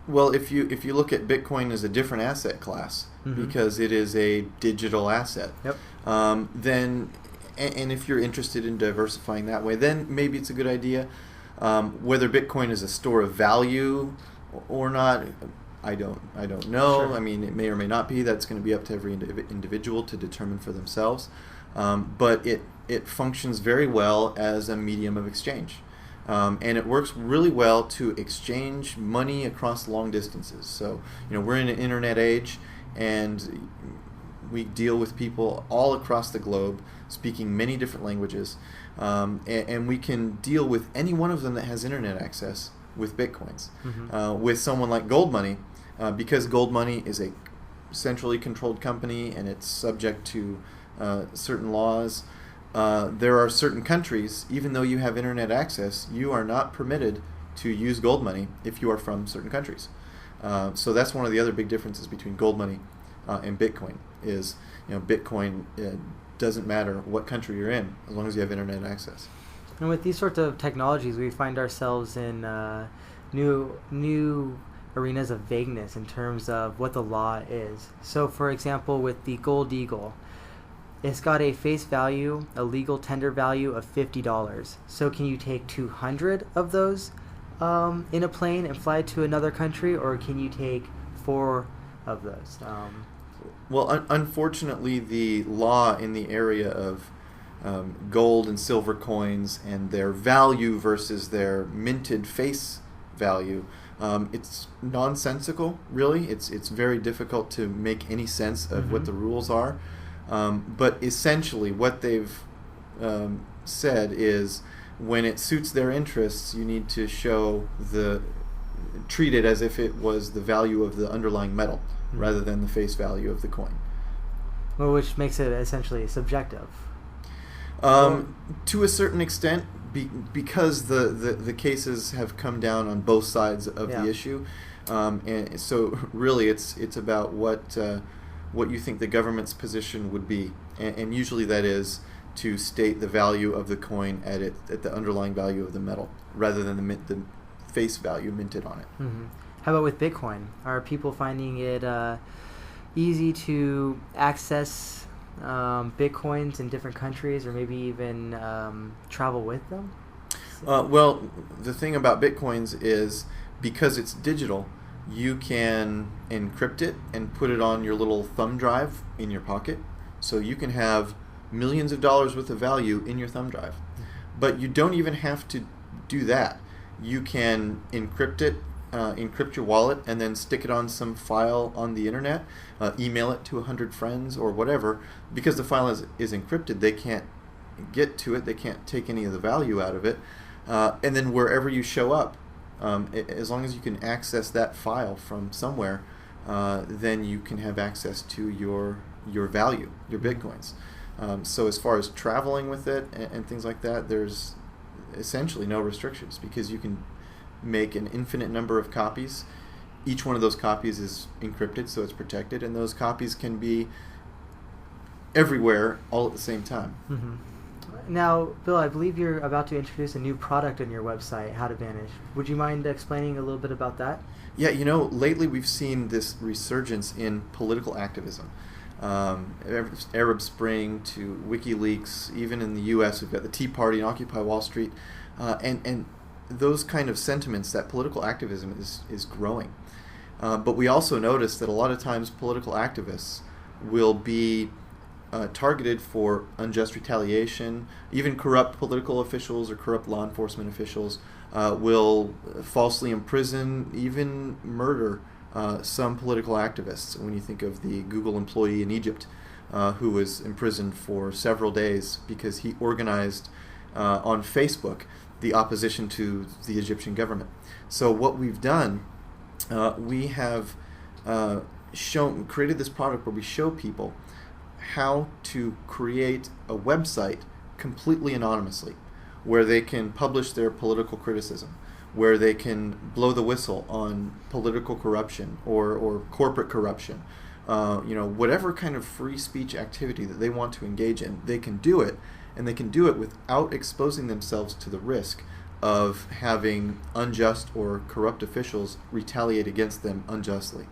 Well, if you look at Bitcoin as a different asset class, because it is a digital asset, Yep. then and if you're interested in diversifying that way, then maybe it's a good idea. Whether Bitcoin is a store of value or not, I don't know. Sure. I mean, it may or may not be. That's going to be up to every individual to determine for themselves. But it functions very well as a medium of exchange. And it works really well to exchange money across long distances. So, we're in an internet age, and we deal with people all across the globe speaking many different languages. And we can deal with any one of them that has internet access with Bitcoins. With someone like Gold Money, because Gold Money is a centrally controlled company and it's subject to certain laws, there are certain countries, even though you have internet access, you are not permitted to use Gold Money if you are from certain countries. So that's one of the other big differences between Gold Money and Bitcoin is, Bitcoin doesn't matter what country you're in as long as you have internet access. And with these sorts of technologies, we find ourselves in new arenas of vagueness in terms of what the law is. So, for example, with the Gold Eagle, it's got a face value, a legal tender value of $50. So can you take 200 of those in a plane and fly to another country, or can you take 4 of those? Well, unfortunately, the law in the area of gold and silver coins and their value versus their minted face value, it's nonsensical, really. It's very difficult to make any sense of what the rules are. But essentially what they've said is when it suits their interests, you need to treat it as if it was the value of the underlying metal rather than the face value of the coin. Well, which makes it essentially subjective. To a certain extent, because the cases have come down on both sides of the issue. And so really it's about what you think the government's position would be. And usually that is to state the value of the coin at the underlying value of the metal rather than the face value minted on it. How about with Bitcoin? Are people finding it easy to access Bitcoins in different countries, or maybe even travel with them? Well, the thing about Bitcoins is because it's digital, you can encrypt it and put it on your little thumb drive in your pocket. So you can have millions of dollars worth of value in your thumb drive. But you don't even have to do that. You can encrypt it, encrypt your wallet, and then stick it on some file on the internet, email it to 100 friends or whatever. Because the file is encrypted, they can't get to it, they can't take any of the value out of it. And then wherever you show up, as long as you can access that file from somewhere, then you can have access to your value, your Bitcoins. So as far as traveling with it and things like that, there's essentially no restrictions because you can make an infinite number of copies. Each one of those copies is encrypted, so it's protected, and those copies can be everywhere all at the same time. Now, Bill, I believe you're about to introduce a new product on your website, How to Vanish. Would you mind explaining a little bit about that? Yeah, lately we've seen this resurgence in political activism. Arab Spring to WikiLeaks, even in the U.S., we've got the Tea Party and Occupy Wall Street, and those kind of sentiments, that political activism is growing. But we also notice that a lot of times political activists will be targeted for unjust retaliation. Even corrupt political officials or corrupt law enforcement officials will falsely imprison, even murder some political activists. When you think of the Google employee in Egypt who was imprisoned for several days because he organized on Facebook the opposition to the Egyptian government. So what we've done, we have created this product where we show people how to create a website completely anonymously, where they can publish their political criticism, where they can blow the whistle on political corruption or corporate corruption. Whatever kind of free speech activity that they want to engage in, they can do it, and they can do it without exposing themselves to the risk of having unjust or corrupt officials retaliate against them unjustly.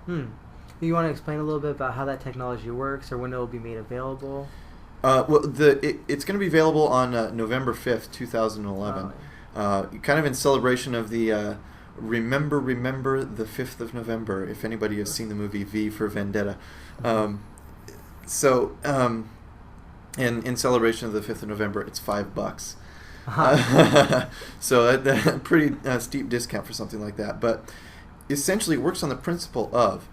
You want to explain a little bit about how that technology works or when it will be made available? It's going to be available on November 5th, 2011, kind of in celebration of the Remember the 5th of November, if anybody has seen the movie V for Vendetta. And in celebration of the 5th of November, it's $5. So a pretty steep discount for something like that. But essentially it works on the principle of,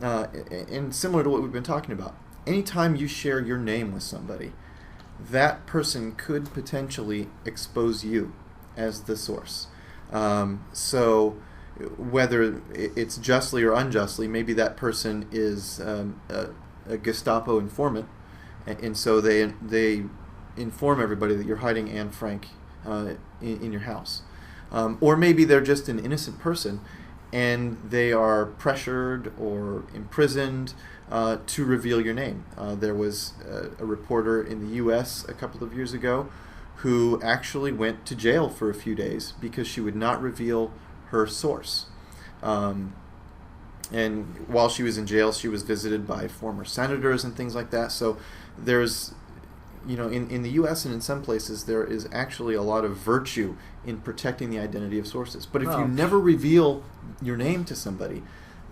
and similar to what we've been talking about, anytime you share your name with somebody, that person could potentially expose you as the source. So whether it's justly or unjustly, maybe that person is a Gestapo informant, and so they inform everybody that you're hiding Anne Frank in your house. Or maybe they're just an innocent person and they are pressured or imprisoned to reveal your name. There was a reporter in the U.S. a couple of years ago who actually went to jail for a few days because she would not reveal her source. And while she was in jail, she was visited by former senators and things like that. So there's, in the U.S. and in some places, there is actually a lot of virtue in protecting the identity of sources. But if you never reveal your name to somebody,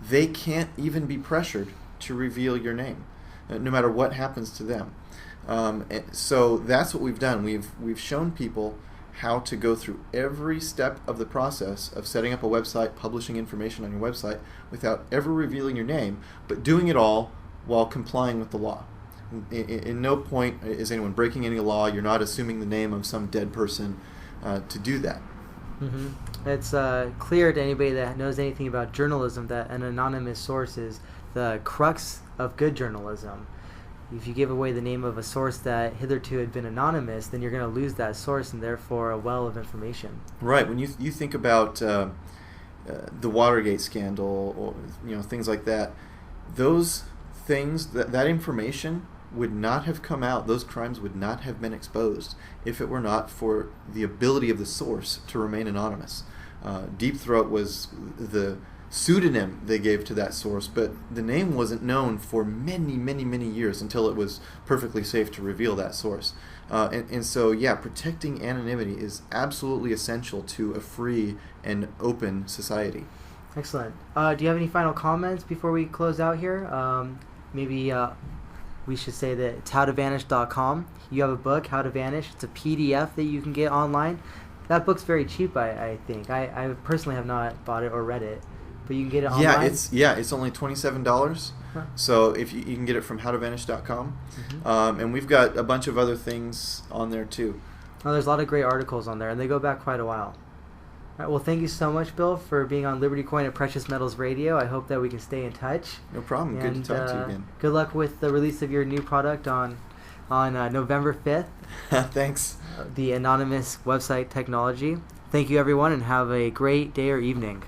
they can't even be pressured to reveal your name, no matter what happens to them. So that's what we've done. We've shown people how to go through every step of the process of setting up a website, publishing information on your website without ever revealing your name, but doing it all while complying with the law. In no point is anyone breaking any law. You're not assuming the name of some dead person to do that. It's clear to anybody that knows anything about journalism that an anonymous source is the crux of good journalism. If you give away the name of a source that hitherto had been anonymous, then you're going to lose that source and therefore a well of information. Right. When you think about the Watergate scandal or things like that, those things, that information would not have come out, those crimes would not have been exposed if it were not for the ability of the source to remain anonymous. Deep Throat was the pseudonym they gave to that source, but the name wasn't known for many, many, many years until it was perfectly safe to reveal that source. And so, protecting anonymity is absolutely essential to a free and open society. Excellent. Do you have any final comments before we close out here? Maybe we should say that it's howtovanish.com. You have a book, How to Vanish. It's a PDF that you can get online. That book's very cheap, I think. I personally have not bought it or read it, but you can get it online. It's only $27. So if you can get it from howtovanish.com. And we've got a bunch of other things on there too. There's a lot of great articles on there, and they go back quite a while. All right, well, thank you so much, Bill, for being on Liberty Coin and Precious Metals Radio. I hope that we can stay in touch. No problem. Good to talk to you again. Good luck with the release of your new product on November 5th. Thanks. The anonymous website technology. Thank you, everyone, and have a great day or evening.